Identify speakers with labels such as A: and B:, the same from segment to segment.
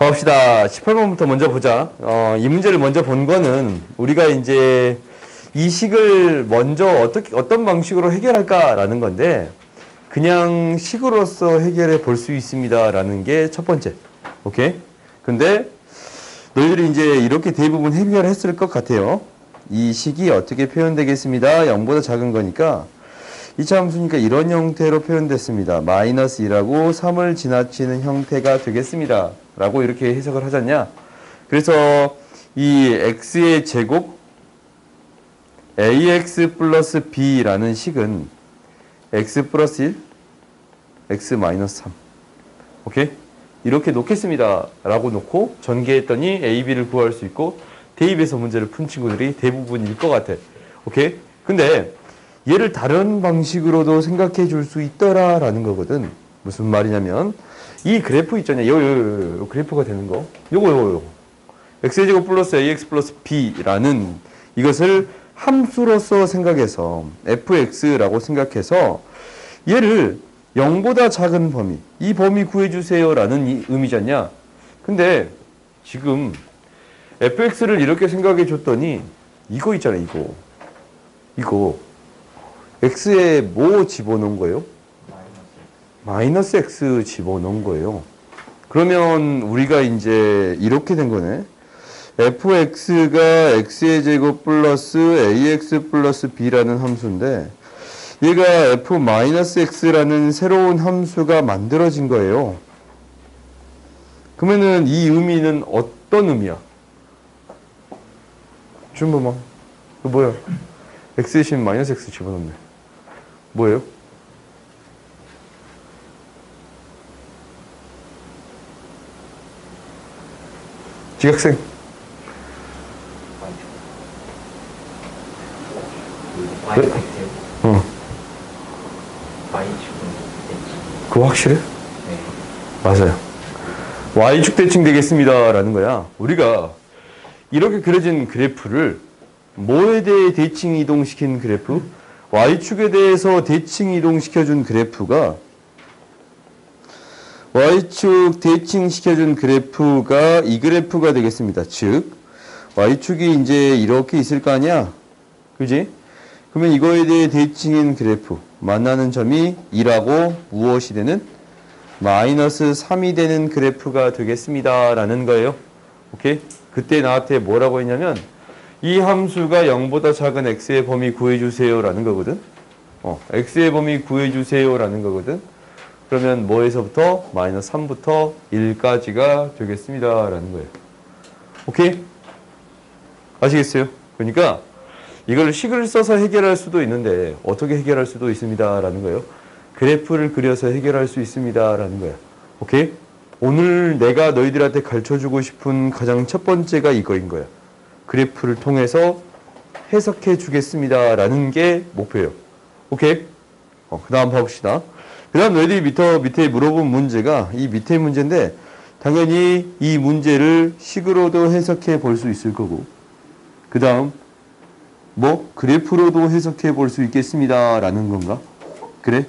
A: 봅시다. 18번부터 먼저 보자. 이 문제를 먼저 본 거는 우리가 이제 이 식을 먼저 어떤 방식으로 해결할까라는 건데, 그냥 식으로서 해결해 볼 수 있습니다라는 게 첫 번째. 오케이? 근데 너희들이 이제 이렇게 대부분 해결했을 것 같아요. 이 식이 어떻게 표현되겠습니다. 0보다 작은 거니까 2차 함수니까 이런 형태로 표현됐습니다. 마이너스 2라고 3을 지나치는 형태가 되겠습니다. 라고 이렇게 해석을 하잖냐. 그래서 이 x의 제곱 ax 플러스 b라는 식은 x 플러스 1, x 마이너스 3. 오케이? 이렇게 놓겠습니다. 라고 놓고 전개했더니 a, b를 구할 수 있고 대입해서 문제를 푼 친구들이 대부분일 것 같아. 오케이? 근데 얘를 다른 방식으로도 생각해 줄 수 있더라라는 거거든. 무슨 말이냐면 이 그래프 있잖아요. 요 그래프가 되는 거. 요거. x제곱 플러스 ax 플러스 b라는 이것을 함수로서 생각해서 fx라고 생각해서 얘를 0보다 작은 범위, 이 범위 구해주세요라는 이 의미잖냐. 근데 지금 fx를 이렇게 생각해 줬더니 이거 있잖아, 이거 x에 뭐 집어넣은 거예요? 마이너스 x 집어넣은 거예요. 그러면 우리가 이제 이렇게 된 거네. fx가 x의 제곱 플러스 ax 플러스 b라는 함수인데 얘가 f-x라는 새로운 함수가 만들어진 거예요. 그러면은 이 의미는 어떤 의미야? 준범아, 이거 뭐야? x 대신 마이너스 x 집어넣네. 뭐예요? 지각생. 그거 확실해?
B: 네.
A: 맞아요. y축 대칭 되겠습니다 라는 거야. 우리가 이렇게 그려진 그래프를 뭐에 대해 대칭 이동시킨 그래프? y축에 대해서 대칭 이동시켜준 그래프가 y축 대칭 시켜준 그래프가 이 그래프가 되겠습니다. 즉 y축이 이제 이렇게 있을 거 아니야? 그지? 그러면 이거에 대해 대칭인 그래프 만나는 점이 2라고 무엇이 되는? 마이너스 3이 되는 그래프가 되겠습니다 라는 거예요. 오케이? 그때 나한테 뭐라고 했냐면 이 함수가 0보다 작은 x의 범위 구해주세요 라는 거거든. x의 범위 구해주세요 라는 거거든. 그러면 뭐에서부터? 마이너스 3부터 1까지가 되겠습니다 라는 거예요. 오케이? 아시겠어요? 그러니까 이걸 식을 써서 해결할 수도 있는데 어떻게 해결할 수도 있습니다 라는 거예요. 그래프를 그려서 해결할 수 있습니다 라는 거예요. 오케이? 오늘 내가 너희들한테 가르쳐주고 싶은 가장 첫 번째가 이거인 거야. 그래프를 통해서 해석해 주겠습니다 라는 게 목표예요. 오케이? 그 다음 봐봅시다. 그 다음 너희들이 밑에 물어본 문제가 이 밑에 문제인데 당연히 이 문제를 식으로도 해석해 볼 수 있을 거고 그 다음 그래프로도 해석해 볼 수 있겠습니다 라는 건가? 그래?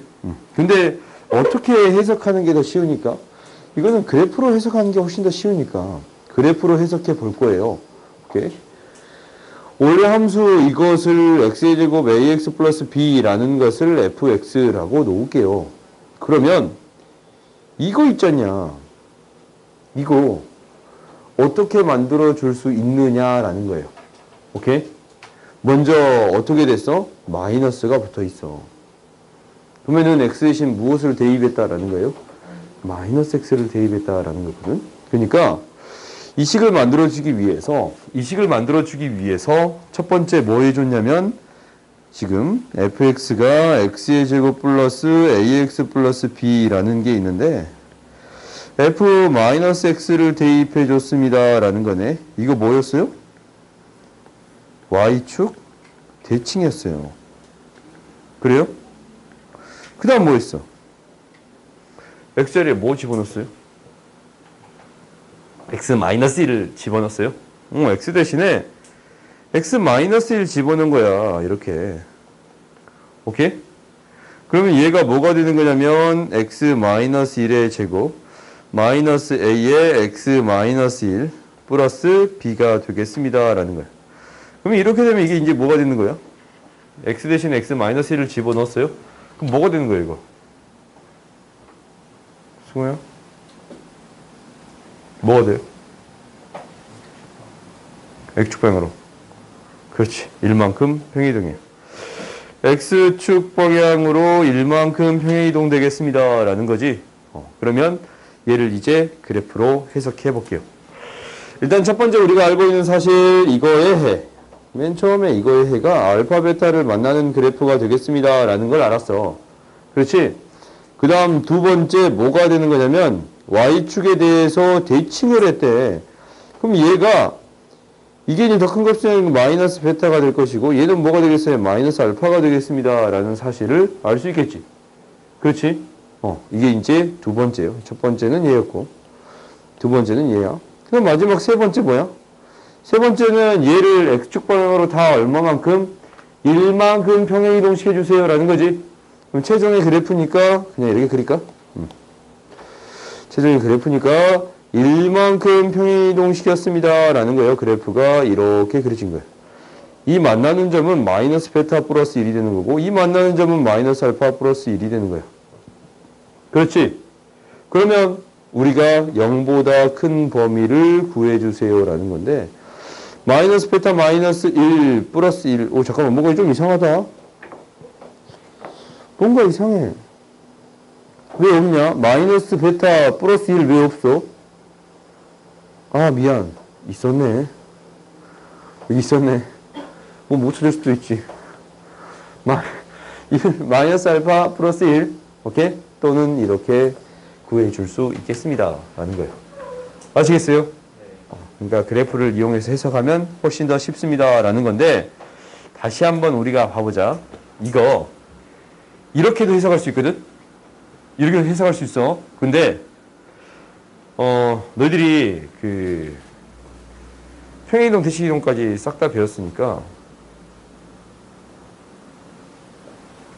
A: 근데 어떻게 해석하는 게 더 쉬우니까? 이거는 그래프로 해석하는 게 훨씬 더 쉬우니까 그래프로 해석해 볼 거예요. 오케이? 원래 함수 이것을 x의 제곱 ax 플러스 b라는 것을 fx라고 놓을게요. 그러면 이거 있잖냐. 이거 어떻게 만들어 줄 수 있느냐라는 거예요. 오케이? 먼저 어떻게 됐어? 마이너스가 붙어 있어. 그러면은 x 대신 무엇을 대입했다라는 거예요? 마이너스 x를 대입했다라는 거거든. 그러니까 이 식을 만들어주기 위해서 첫 번째 뭐 해줬냐면 지금 fx가 x의 제곱 플러스 ax 플러스 b라는 게 있는데 f-x를 대입해 줬습니다 라는 거네. 이거 뭐였어요? y축 대칭이었어요. 그래요? 그 다음 뭐 했어? x자리에 뭐 집어넣었어요? x-1을 집어넣었어요? x 대신에 x-1 집어넣은 거야. 이렇게. 오케이? 그러면 얘가 뭐가 되는 거냐면 x-1의 제곱 마이너스 a의 x 마이너스 1 플러스 b가 되겠습니다. 라는 거예요. 그러면 이렇게 되면 이게 이제 뭐가 되는 거예요? x 대신에 x 마이너스 1을 집어넣었어요? 그럼 뭐가 되는 거예요, 이거? 승호야? 뭐가 돼요? x축방향으로. 그렇지. 1만큼 평행이동이에요. x축 방향으로 1만큼 평행이동 되겠습니다. 라는 거지. 그러면 얘를 이제 그래프로 해석해 볼게요. 일단 첫 번째 우리가 알고 있는 사실 이거의 해. 맨 처음에 이거의 해가 알파 베타를 만나는 그래프가 되겠습니다. 라는 걸 알았어. 그렇지? 그 다음 두 번째 뭐가 되는 거냐면 y축에 대해서 대칭을 했대. 그럼 얘가 이게 이제 더 큰 값은 마이너스 베타가 될 것이고 얘는 뭐가 되겠어요? 마이너스 알파가 되겠습니다. 라는 사실을 알 수 있겠지. 그렇지? 이게 이제 두 번째요. 첫 번째는 얘였고 두 번째는 얘야. 그럼 마지막 세 번째 뭐야? 세 번째는 얘를 x축 방향으로 다 얼마만큼? 1만큼 평행이동 시켜주세요. 라는 거지. 그럼 최종의 그래프니까 그냥 이렇게 그릴까? 최종의 그래프니까 1만큼 평행이동 시켰습니다. 라는 거예요. 그래프가 이렇게 그려진 거예요. 이 만나는 점은 마이너스 베타 플러스 1이 되는 거고 이 만나는 점은 마이너스 알파 플러스 1이 되는 거예요. 그렇지? 그러면 우리가 0보다 큰 범위를 구해주세요. 라는 건데 마이너스 베타 마이너스 1 플러스 1 오 잠깐만 뭔가 좀 이상하다. 뭔가 이상해. 왜 없냐? 마이너스 베타 플러스 1 왜 없어? 아 미안. 있었네. 여기 있었네. 뭐 못 찾을 수도 있지. 마이너스 알파 플러스 1 오케이? 또는 이렇게 구해줄 수 있겠습니다. 라는 거예요. 아시겠어요? 그러니까 그래프를 이용해서 해석하면 훨씬 더 쉽습니다. 라는 건데 다시 한번 우리가 봐보자. 이거 이렇게도 해석할 수 있거든? 이렇게도 해석할 수 있어. 근데 너희들이 그 평행이동, 대칭이동까지 싹 다 배웠으니까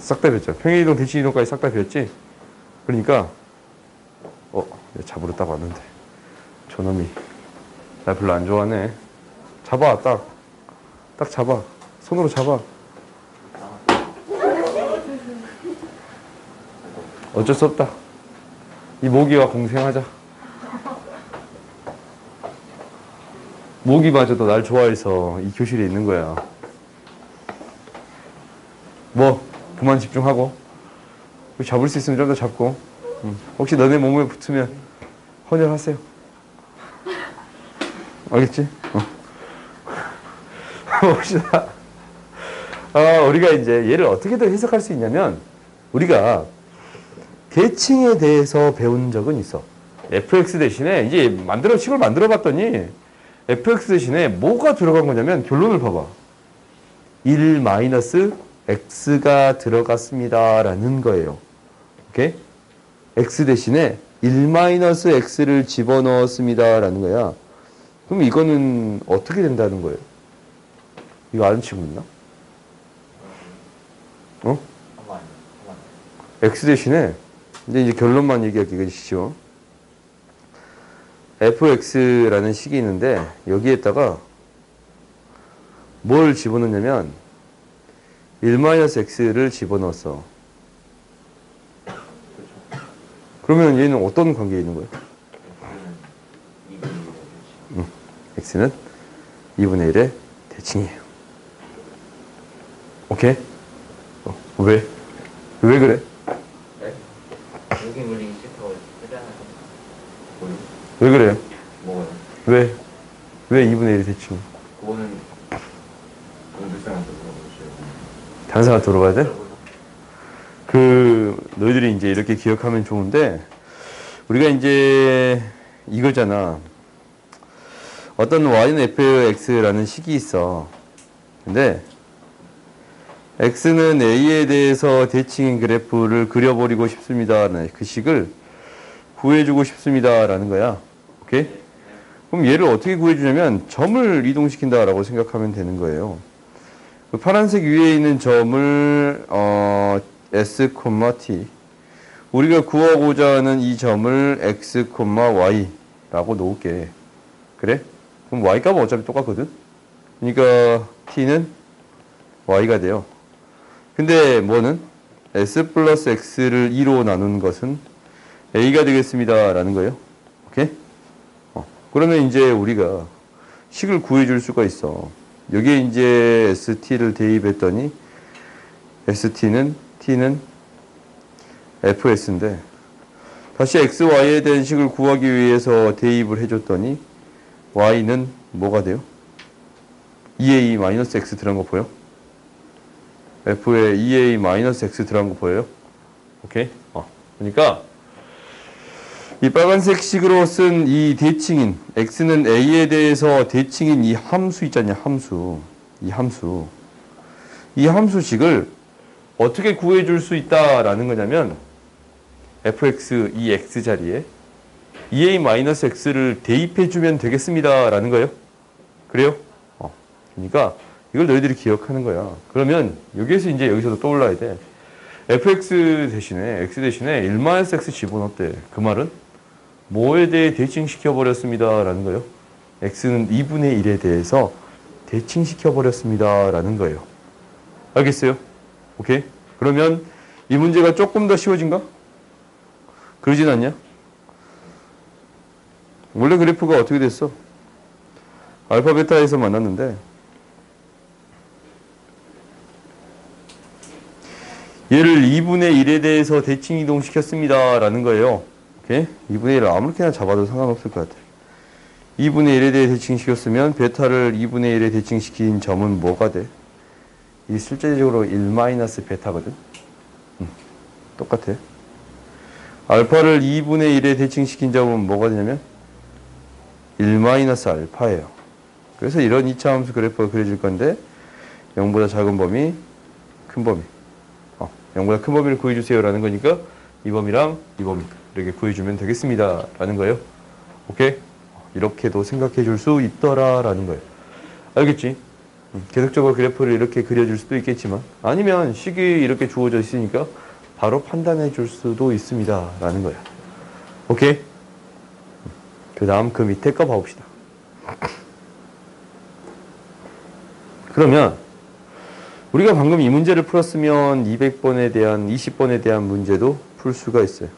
A: 싹 다 배웠죠. 평행이동, 대칭이동까지 싹 다 배웠지? 그러니까 잡으러 딱 왔는데 저놈이 나 별로 안 좋아하네. 잡아. 딱 잡아. 손으로 잡아. 어쩔 수 없다. 이 모기와 공생하자. 모기마저도 날 좋아해서 이 교실에 있는 거야. 뭐 그만 집중하고 잡을 수 있으면 좀 더 잡고 혹시 너네 몸에 붙으면 헌혈하세요. 알겠지? 봅시다. 우리가 이제 얘를 어떻게든 해석할 수 있냐면 우리가 대칭에 대해서 배운 적은 있어. fx 대신에 이제 식을 만들어 봤더니 fx 대신에 뭐가 들어간 거냐면 결론을 봐봐. 1 마이너스 x가 들어갔습니다. 라는 거예요. 오케이? x 대신에 1 마이너스 x를 집어넣었습니다. 라는 거야. 그럼 이거는 어떻게 된다는 거예요? 이거 아는 친구 있나? x 대신에 이제 결론만 얘기하기가 쉽죠. fx라는 식이 있는데 여기에다가 뭘 집어넣냐면 1-x를 집어넣었어. 그러면 얘는 어떤 관계에 있는 거예요? x는 2분의 1의 대칭이에요. 오케이? 왜? 왜 그래?
B: 여기 물리기 싫다고 했잖아요.
A: 왜 그래요?
B: 뭐가요?
A: 왜 2분의 1이 대칭?
B: 그거는 공부생한테 물어보세요.
A: 당사한테 물어봐야 돼? 너희들이 이제 이렇게 기억하면 좋은데, 우리가 이제 이거잖아. 어떤 y는 fx라는 식이 있어. 근데, x는 a에 대해서 대칭인 그래프를 그려버리고 싶습니다. 그 식을 구해주고 싶습니다. 라는 거야. 오케이? 그럼 얘를 어떻게 구해주냐면, 점을 이동시킨다라고 생각하면 되는 거예요. 그 파란색 위에 있는 점을, s, t 우리가 구하고자 하는 이 점을 x, y라고 놓을게. 그래? 그럼 y 값은 어차피 똑같거든? 그러니까 t는 y가 돼요. 근데 뭐는? s 플러스 x를 2로 나눈 것은 a가 되겠습니다. 라는 거예요. 오케이? 그러면 이제 우리가 식을 구해줄 수가 있어. 여기에 이제 st를 대입했더니 t는 fs인데 다시 x, y에 대한 식을 구하기 위해서 대입을 해줬더니 y는 뭐가 돼요? 2a-x 들어간 거 보여? f에 2a-x 들어간 거 보여요? 오케이? 그러니까 이 빨간색 식으로 쓴 이 대칭인 x는 a에 대해서 대칭인 이 함수 있잖냐, 함수. 이 함수식을 어떻게 구해줄 수 있다라는 거냐면 fx 이 x 자리에 2a-x를 대입해주면 되겠습니다 라는 거예요. 그래요? 그러니까 이걸 너희들이 기억하는 거야. 그러면 여기서도 떠올라야 돼. fx 대신에 x 대신에 1-x 집어넣었대. 그 말은 뭐에 대해 대칭시켜 버렸습니다 라는 거예요. x는 2분의 1에 대해서 대칭시켜 버렸습니다 라는 거예요. 알겠어요? 오케이? 그러면 이 문제가 조금 더 쉬워진가? 그러진 않냐? 원래 그래프가 어떻게 됐어? 알파 베타에서 만났는데 얘를 2분의 1에 대해서 대칭 이동시켰습니다 라는 거예요. 오케이? 2분의 1을 아무렇게나 잡아도 상관없을 것 같아. 2분의 1에 대해 대칭시켰으면 베타를 2분의 1에 대칭시킨 점은 뭐가 돼? 이 실제적으로 1-베타거든. 똑같아. 알파를 2분의 1에 대칭시킨 점은 뭐가 되냐면 1-알파예요. 그래서 이런 2차 함수 그래프가 그려질 건데 0보다 작은 범위, 큰 범위. 0보다 큰 범위를 구해주세요 라는 거니까 이 범위랑 이 범위 이렇게 구해주면 되겠습니다 라는 거예요. 오케이? 이렇게도 생각해 줄 수 있더라 라는 거예요. 알겠지? 계속적으로 그래프를 이렇게 그려줄 수도 있겠지만 아니면 식이 이렇게 주어져 있으니까 바로 판단해 줄 수도 있습니다 라는 거야. 오케이? 그 다음 그 밑에 거 봐봅시다. 그러면 우리가 방금 이 문제를 풀었으면 200번에 대한 20번에 대한 문제도 풀 수가 있어요.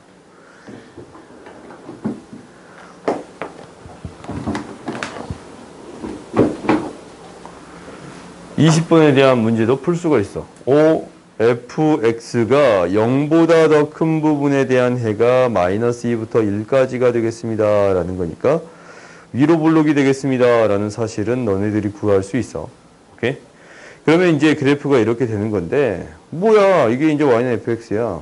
A: (20번에) 대한 문제도 풀 수가 있어. O, fx가 0보다 더 큰 부분에 대한 해가 -2부터 1까지가 되겠습니다 라는 거니까 위로 볼록이 되겠습니다 라는 사실은 너네들이 구할 수 있어. 오케이? 그러면 이제 그래프가 이렇게 되는 건데 뭐야 이게 이제 y는 fx야.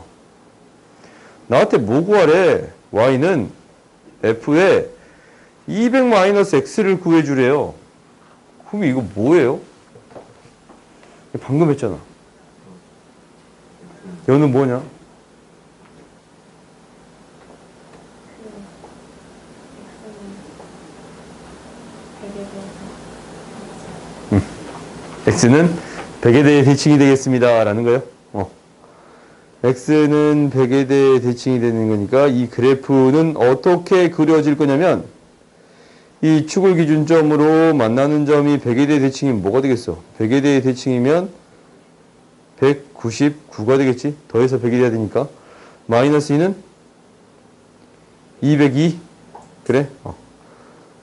A: 나한테 뭐 구하래? y는 f에 200-x를 구해주래요. 그럼 이거 뭐예요? 방금 했잖아. 여는 뭐냐? x는 100에 대해 대칭이 되겠습니다 라는 거예요. x는 100에 대해 대칭이 되는 거니까 이 그래프는 어떻게 그려질 거냐면 이 축을 기준점으로 만나는 점이 100에 대해 대칭이 뭐가 되겠어? 100에 대해 대칭이면 199가 되겠지? 더해서 100이 돼야 되니까 마이너스 2는 202 그래?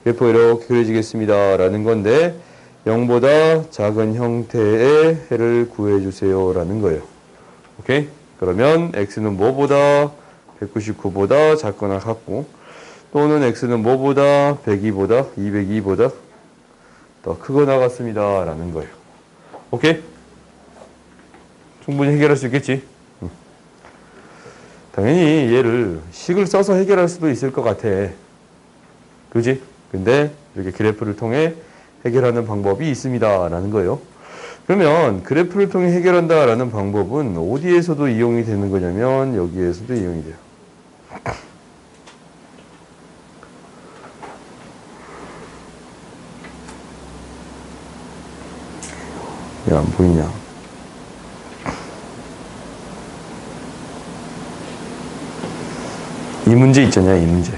A: 그래프가 이렇게 그려지겠습니다 라는 건데 0보다 작은 형태의 해를 구해주세요 라는 거예요. 오케이? 그러면 x는 뭐보다 199보다 작거나 같고 또는 x는 뭐보다 102보다 202보다 더 크거나 같습니다 라는 거예요. 오케이? 충분히 해결할 수 있겠지? 당연히 얘를 식을 써서 해결할 수도 있을 것 같아. 그지? 근데 이렇게 그래프를 통해 해결하는 방법이 있습니다 라는 거예요. 그러면 그래프를 통해 해결한다 라는 방법은 어디에서도 이용이 되는 거냐면 여기에서도 이용이 돼요. 야, 안 보이냐? 이 문제 있잖냐, 이 문제.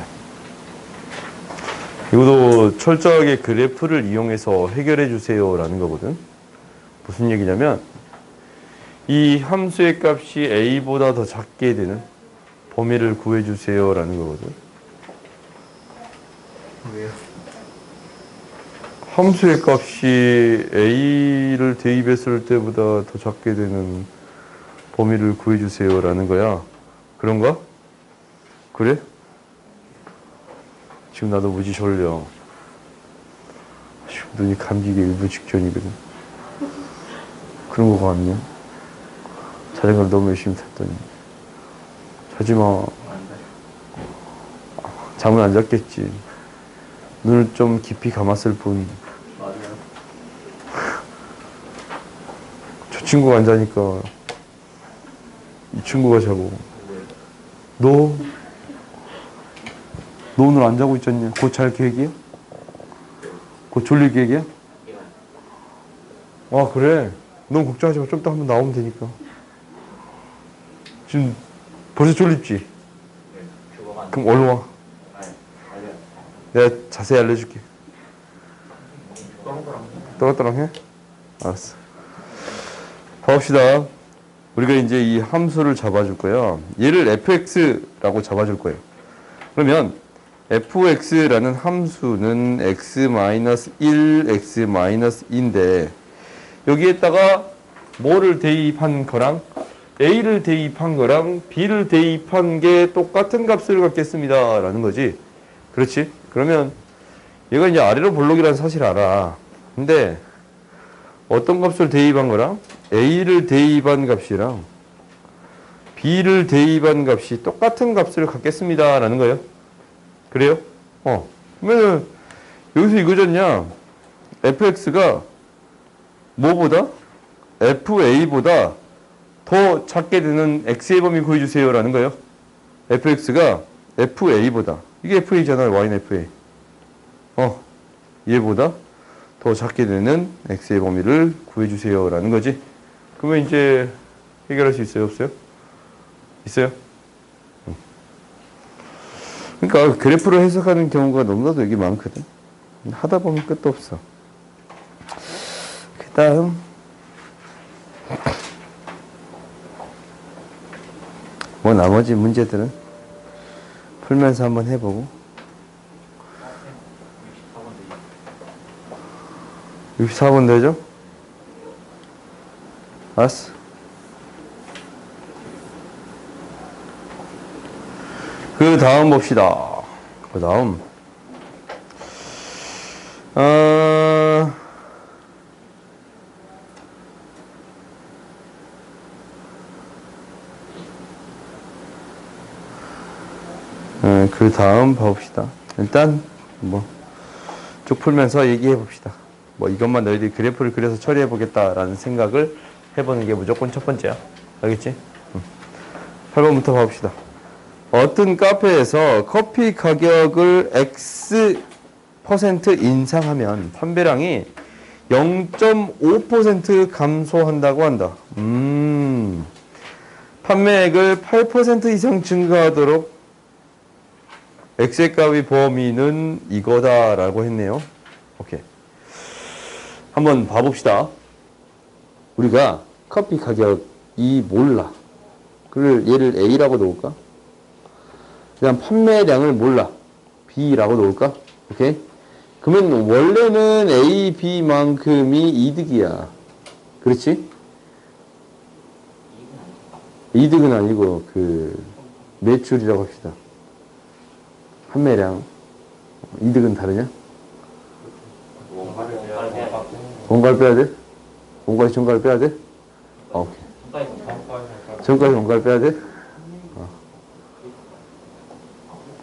A: 이것도 철저하게 그래프를 이용해서 해결해 주세요라는 거거든. 무슨 얘기냐면 이 함수의 값이 a보다 더 작게 되는 범위를 구해 주세요라는 거거든.
B: 왜요?
A: 함수의 값이 a를 대입했을 때보다 더 작게 되는 범위를 구해 주세요라는 거야. 그런가? 그래? 지금 나도 무지 졸려. 눈이 감기기 일부 직전이거든. 그런 거 같냐? 자전거를 너무 열심히 탔더니. 자지 마. 잠은 안 잤겠지. 눈을 좀 깊이 감았을 뿐.
B: 맞아요.
A: 저 친구가 안 자니까 이 친구가 자고. 너 오늘 안 자고 있잖냐? 곧 잘 계획이야? 곧 졸릴 계획이야? 아, 그래? 넌 걱정하지 마. 좀 이따 한번 나오면 되니까. 지금 벌써 졸립지?
B: 네. 그거가 안
A: 그럼 얼른 와.
B: 아니, 알려요.
A: 내가 자세히 알려줄게.
B: 또랑또랑.
A: 또랑또랑 해? 알았어. 봅시다. 우리가 이제 이 함수를 잡아줄 거예요. 얘를 fx라고 잡아줄 거예요. 그러면 fx라는 함수는 x-1, x-2인데 여기에다가 뭐를 대입한 거랑 a를 대입한 거랑 b를 대입한 게 똑같은 값을 갖겠습니다 라는 거지. 그렇지? 그러면 얘가 이제 아래로 볼록이라는 사실을 알아. 근데 어떤 값을 대입한 거랑 a를 대입한 값이랑 b를 대입한 값이 똑같은 값을 갖겠습니다 라는 거예요. 그래요? 그러면은 여기서 이거잖냐? fx가 뭐보다? fa보다 더 작게 되는 x의 범위 구해주세요 라는 거예요. fx가 fa보다, 이게 fa잖아요. y는 fa. 얘보다 더 작게 되는 x의 범위를 구해주세요 라는 거지. 그러면 이제 해결할 수 있어요? 없어요? 있어요? 그러니까 그래프를 해석하는 경우가 너무나도 여기 많거든. 하다 보면 끝도 없어. 그 다음 뭐 나머지 문제들은 풀면서 한번 해보고. 64번 되죠? 알았어. 그 다음 봅시다. 그 다음 그 다음 봐봅시다. 일단 뭐 쭉 풀면서 얘기해 봅시다. 뭐 이것만 너희들이 그래프를 그려서 처리해 보겠다라는 생각을 해보는 게 무조건 첫 번째야. 알겠지? 8번부터 봐봅시다. 어떤 카페에서 커피 가격을 X% 인상하면 판매량이 0.5% 감소한다고 한다. 판매액을 8% 이상 증가하도록 X의 값의 범위는 이거다라고 했네요. 오케이. 한번 봐봅시다. 우리가 커피 가격이 몰라. 그걸 얘를 A라고 놓을까? 그냥 판매량을 몰라. B라고 놓을까? 오케이? 그러면 원래는 A, B만큼이 이득이야. 그렇지? 이득은 아니고 그 매출이라고 합시다. 판매량. 이득은 다르냐? 원가를 빼야 돼? 원가에서 정가를 빼야 돼? 오케이. 정가에서 원가를 빼야 돼?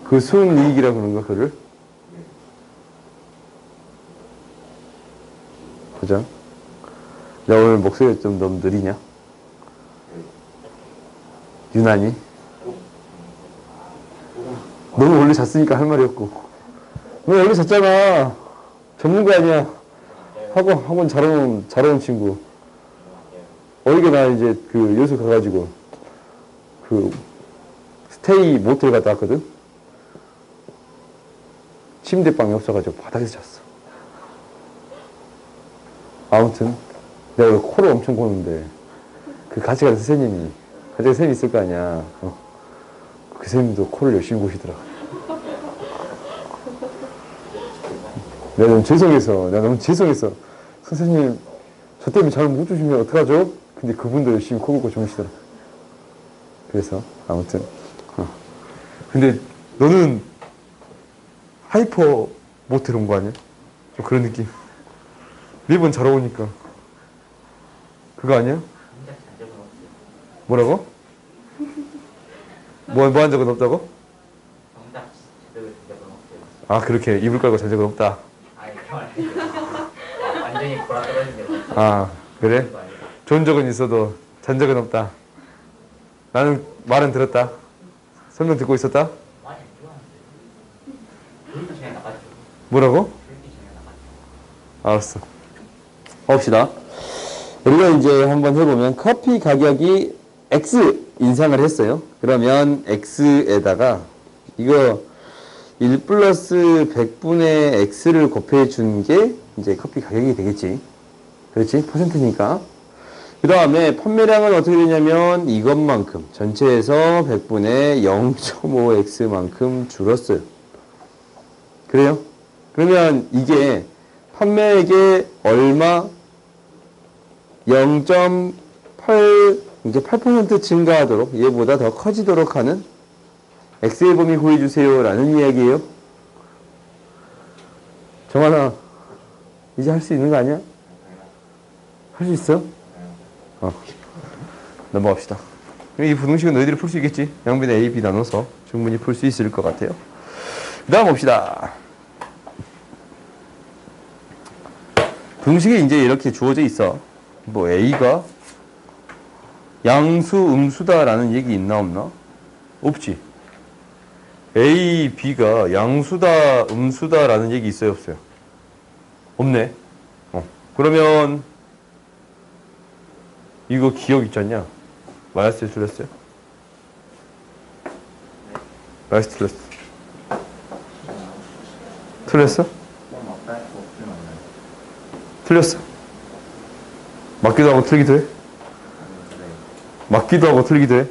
A: 그 순이익이라 그러는 거, 그를? 보자. 나 오늘 목소리가 좀 너무 느리냐? 유난히? 너는 원래 잤으니까 할 말이 없고. 너 원래 잤잖아. 전문가 아니야. 학원 잘 오는 친구. 어저께 나 이제 그 여수 가가지고 그 스테이 모텔 갔다 왔거든? 침대방이 없어가지고 바닥에서 잤어. 아무튼 내가 원래 코를 엄청 고는데 그 같이 가는 선생님이 있을 거 아니야. 그 선생님도 코를 열심히 고시더라. 내가 너무 죄송해서 선생님 저 때문에 잘 못 주시면 어떡하죠? 근데 그분도 열심히 코 골고 주무시더라. 그래서 아무튼 근데 너는 하이퍼 모텔 온 거 아니야? 좀 그런 느낌. 매번 잘 오니까 그거 아니야?
B: 정작 잔 적은 없어요.
A: 뭐라고? 뭐 한 적은 없다고?
B: 정작 제대로 된 적은 없어요.
A: 아 그렇게 이불 깔고 잔 적은 없다.
B: 아니 그말 완전히 골아떨어진 적은 없어요.
A: 아 그래?
B: 그거 아니라.
A: 좋은 적은 있어도 잔 적은 없다. 나는 말은 들었다. 설명 듣고 있었다.
B: 많이 안 좋아하는데. 그렇게 전에 나갔죠.
A: 뭐라고?
B: 그렇게 전에 나갔죠.
A: 알았어. 봅시다. 우리가 이제 한번 해보면 커피 가격이 X 인상을 했어요. 그러면 X에다가 이거 1 플러스 100분의 X를 곱해준 게 이제 커피 가격이 되겠지. 그렇지? 퍼센트니까. 그 다음에 판매량은 어떻게 되냐면 이것만큼 전체에서 100분의 0.5X만큼 줄었어요. 그래요? 그러면 이게 판매액의 얼마? 0.8, 이제 8% 증가하도록, 얘보다 더 커지도록 하는 X의 범위 구해주세요. 라는 이야기예요. 정환아, 이제 할 수 있는 거 아니야? 할 수 있어? 넘어갑시다. 이 부등식은 너희들이 풀 수 있겠지? 양변에 A, B 나눠서 충분히 풀 수 있을 것 같아요. 그 다음 봅시다. 부등식이 이제 이렇게 주어져 있어. 뭐 A가 양수, 음수다라는 얘기 있나 없나? 없지. A, B가 양수다, 음수다라는 얘기 있어요, 없어요? 없네. 그러면 이거 기억 있지 않냐? 마이너스 틀렸어요? 마이너스 틀렸어. 틀렸어? 틀렸어. 맞기도 하고 틀리기도 해? 맞기도 하고 틀리기도 해?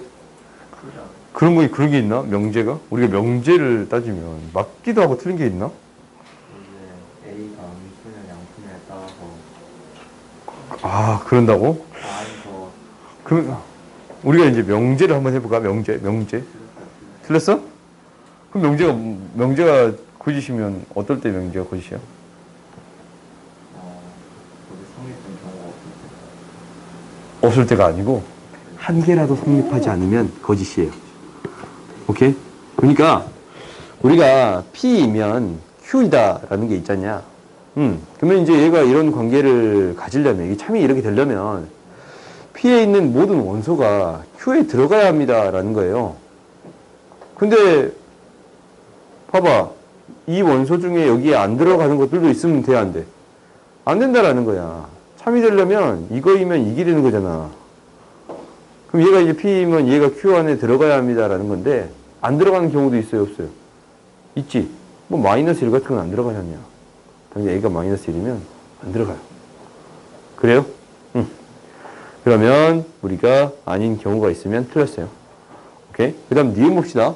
A: 그런 게 있나? 명제가? 우리가 명제를 따지면 맞기도 하고 틀린 게 있나?
B: 이제 A가 음수냐 양수냐에 따라서
A: 아, 그런다고?
B: 아니서
A: 그럼 우리가 이제 명제를 한번 해볼까? 명제. 틀렸어? 그럼 명제가 거짓이면 어떨 때 명제가 거짓이야?
B: 거기 성립된 경우가
A: 없을 때가 아니고 한 개라도 성립하지 않으면 거짓이에요. 오케이? 그러니까 우리가 P이면 Q이다라는 게 있잖냐. 그러면 이제 얘가 이런 관계를 가지려면, 이게 참이 이렇게 되려면 P에 있는 모든 원소가 Q에 들어가야 합니다라는 거예요. 근데 봐봐. 이 원소 중에 여기에 안 들어가는 것들도 있으면 돼, 안 돼? 안 된다라는 거야. 참이 되려면 이거이면 이게 되는 거잖아. 그럼 얘가 이제 P이면 얘가 Q 안에 들어가야 합니다라는 건데 안 들어가는 경우도 있어요, 없어요? 있지. 뭐 마이너스 1 같은 건 안 들어가냐냐. 당연히 A가 마이너스 1이면 안 들어가요. 그래요? 그러면 우리가 아닌 경우가 있으면 틀렸어요. 오케이? 그 다음 니은 봅시다.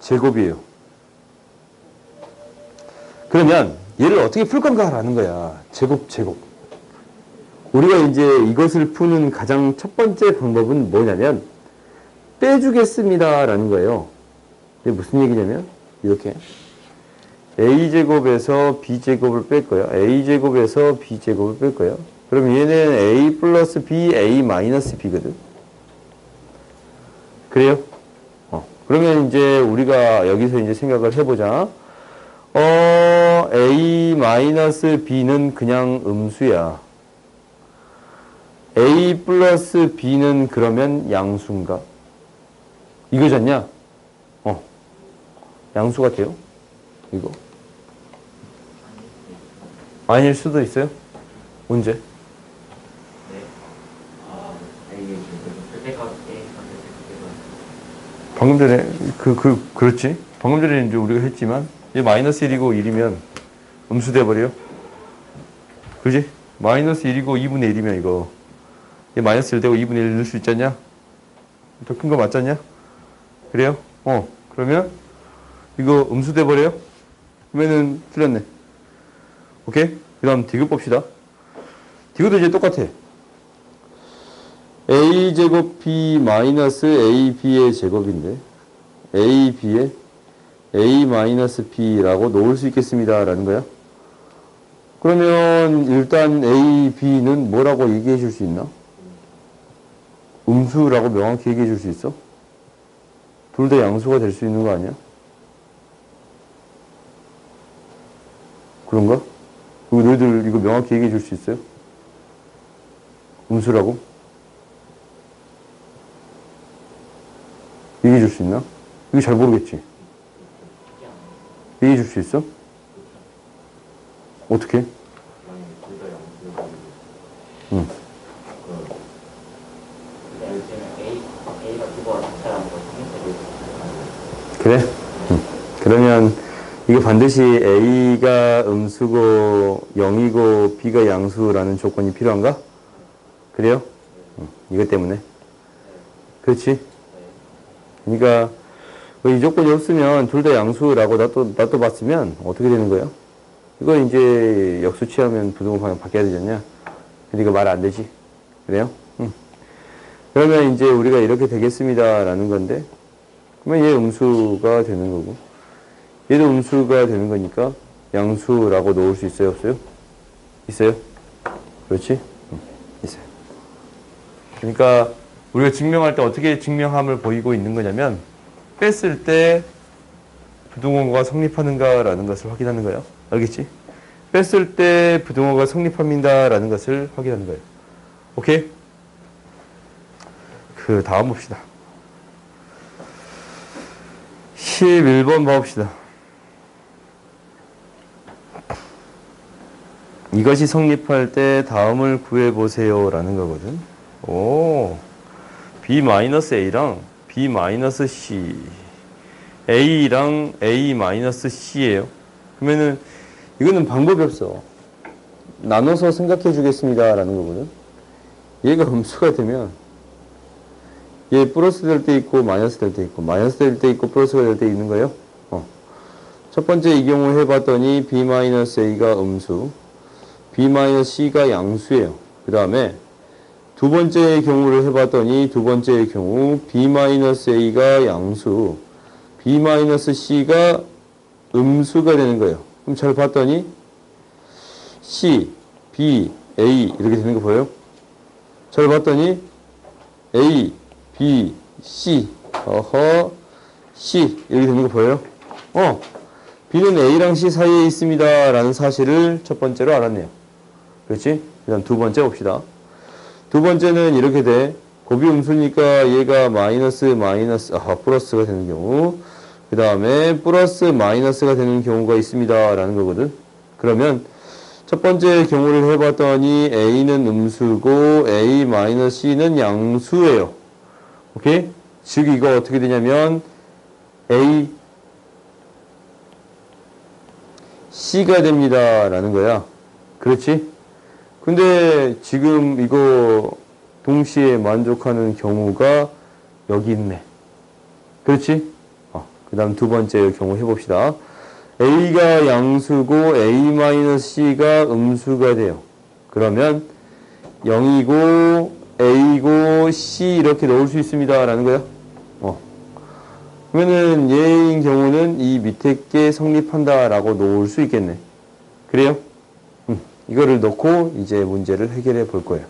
A: 제곱이에요. 그러면 얘를 어떻게 풀 건가라는 거야. 제곱. 우리가 이제 이것을 푸는 가장 첫 번째 방법은 뭐냐면 빼주겠습니다라는 거예요. 이게 무슨 얘기냐면 이렇게 a제곱에서 b제곱을 뺄 거예요. a제곱에서 b제곱을 뺄 거예요. 그럼 얘는 a 플러스 b, a 마이너스 b거든. 그래요? 그러면 이제 우리가 여기서 이제 생각을 해보자. a 마이너스 b는 그냥 음수야. a 플러스 b는 그러면 양수인가? 이거잖냐? 양수 같아요? 이거. 아닐 수도 있어요? 언제?
B: A의 그때가
A: 방금 전에, 그렇지. 방금 전에 이제 우리가 했지만, 얘 마이너스 1이고 1이면 음수 돼버려. 그지? 마이너스 1이고 2분의 1이면 이거. 얘 마이너스 1 되고 2분의 1 넣을 수 있잖냐? 더 큰 거 맞잖냐? 그래요? 그러면 이거 음수 돼버려요? 그러면은 틀렸네. 오케이? 그 다음 디귿 봅시다. 디귿도 이제 똑같아. a제곱 b 마이너스 ab의 제곱인데 ab에 a 마이너스 b라고 놓을 수 있겠습니다. 라는 거야. 그러면 일단 a, b는 뭐라고 얘기해 줄 수 있나? 음수라고 명확히 얘기해 줄 수 있어? 둘 다 양수가 될 수 있는 거 아니야? 그런가? 그리고 너희들 이거 명확히 얘기해 줄 수 있어요? 음수라고? 얘기해 줄 수 있나? 이거 잘 모르겠지? 얘기해 줄 수 있어? 어떻게? 응. 그래? 그러면 이거 반드시 A가 음수고 0이고 B가 양수라는 조건이 필요한가? 그래요? 이것 때문에. 그렇지? 그러니까 이 조건이 없으면 둘 다 양수라고 놔둬봤으면 어떻게 되는 거예요? 이거 이제 역수 취하면 부등호 방향 바뀌어야 되지 않냐? 근데 이거 말 안 되지? 그래요? 그러면 이제 우리가 이렇게 되겠습니다. 라는 건데, 그러면 얘 음수가 되는 거고, 얘도 음수가 되는 거니까 양수라고 놓을 수 있어요? 없어요? 있어요? 그렇지? 있어요. 그러니까 우리가 증명할 때 어떻게 증명함을 보이고 있는 거냐면, 뺐을 때 부등호가 성립하는가라는 것을 확인하는 거예요. 알겠지? 뺐을 때 부등호가 성립합니다라는 것을 확인하는 거예요. 오케이? 그 다음 봅시다. 11번 봐봅시다. 이것이 성립할 때 다음을 구해보세요 라는 거거든. 오, B-A랑 B-C A랑 A-C예요. 그러면은 이거는 방법이 없어. 나눠서 생각해 주겠습니다 라는 거거든. 얘가 음수가 되면 얘 플러스 될 때 있고 마이너스 될 때 있고 마이너스 될 때 있고 플러스가 될 때 있는 거예요. 첫 번째 이 경우 해봤더니 B-A가 음수, B-C가 양수예요. 그 다음에 두 번째의 경우를 해봤더니 두 번째의 경우 B-A가 양수, B-C가 음수가 되는 거예요. 그럼 잘 봤더니 C, B, A 이렇게 되는 거 보여요? 잘 봤더니 A, B, C, C 이렇게 되는 거 보여요? B는 A랑 C 사이에 있습니다 라는 사실을 첫 번째로 알았네요. 그렇지? 그다음 두 번째 봅시다. 두 번째는 이렇게 돼. 곱이 음수니까 얘가 플러스가 되는 경우, 그 다음에 플러스 마이너스가 되는 경우가 있습니다 라는 거거든. 그러면 첫 번째 경우를 해봤더니 A는 음수고 A-C는 양수예요. 오케이? 즉 이거 어떻게 되냐면 A, C가 됩니다 라는 거야. 그렇지? 근데 지금 이거 동시에 만족하는 경우가 여기 있네. 그렇지? 그 다음 두 번째 경우 해봅시다. A가 양수고 A-C가 음수가 돼요. 그러면 0이고 A고 C 이렇게 넣을 수 있습니다 라는 거야. 그러면은 얘인 경우는 이 밑에 게 성립한다 라고 놓을 수 있겠네. 그래요? 이거를 넣고 이제 문제를 해결해 볼 거예요.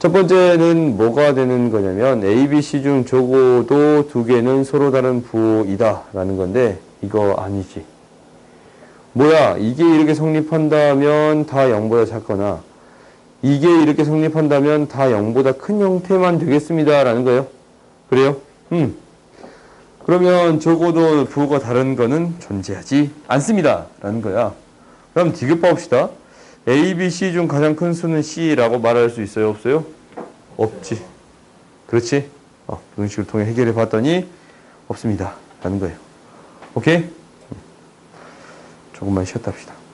A: 첫 번째는 뭐가 되는 거냐면 A, B, C 중 적어도 두 개는 서로 다른 부호이다 라는 건데 이거 아니지. 뭐야, 이게 이렇게 성립한다면 다 0보다 작거나 이게 이렇게 성립한다면 다 0보다 큰 형태만 되겠습니다 라는 거예요. 그래요? 그러면 적어도 부호가 다른 거는 존재하지 않습니다 라는 거야. 그럼 디귿 봐봅시다. A, B, C 중 가장 큰 수는 C라고 말할 수 있어요? 없어요? 없지. 그렇지? 방식을 통해 해결해 봤더니 없습니다 라는 거예요. 오케이? 조금만 쉬었다 합시다.